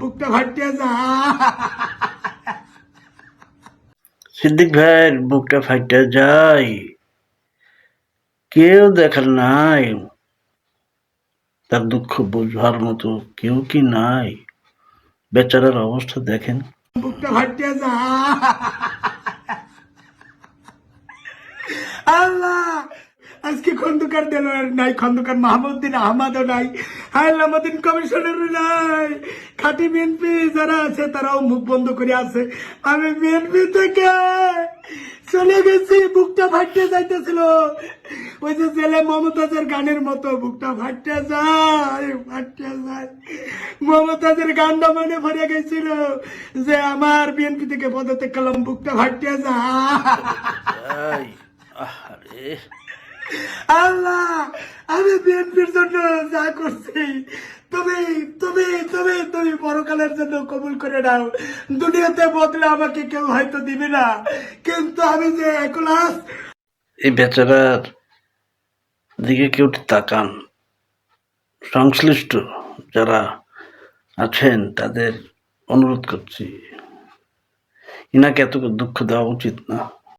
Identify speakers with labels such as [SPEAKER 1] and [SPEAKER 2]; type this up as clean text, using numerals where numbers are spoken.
[SPEAKER 1] বুকটা ফাটিয়ে যা।
[SPEAKER 2] সিদ্দিক ভাইয়ের বুকটা ফাইটা যায়, কেউ দেখার নাই, তার দুঃখ বুঝবার মতো কেউ কি নাই? বেচারার অবস্থা দেখেন।
[SPEAKER 1] বুকটা ফাটিয়ে যা। আল্লাহ, আজকে খন্দকার দেলোয়ার নাই, খন্দকার মাহমুদ্দিন আহমদও নাই, আলামুদ্দিন কমিশনারও নাই, খাঁটি বিএনপি যারা আছে তারাও মুখ বন্ধ করে আছে। আমি বিএনপি থেকে চলে গেছি, বুকটা ফাটিয়ে যাইতেছিল, ওই যে জেলে মমতাজের গানের মতো বুকটা ফাটিয়ে যায়, ফাটিয়ে যায়। মমতাজের গানটা মনে পড়ে গেছিল যে আমার বিএনপি থেকে পদত্যাগ করলাম, বুকটা ফাটিয়ে যায়।
[SPEAKER 2] আরে
[SPEAKER 1] আল্লাহ, আমি বিএনপির জন্য যা করছি তুমি তুমি তুমি তুমি পরকালের জন্য কবুল করে নাও। দুনিয়াতে বদলে আমাকে কেউ হয়তো দিবে না, কিন্তু আমি যে একলাস।
[SPEAKER 2] এই বেচারার দিকে কেউ তাকান, সংশ্লিষ্ট যারা আছেন তাদের অনুরোধ করছি, ইনাকে এত দুঃখ দেওয়া উচিত না।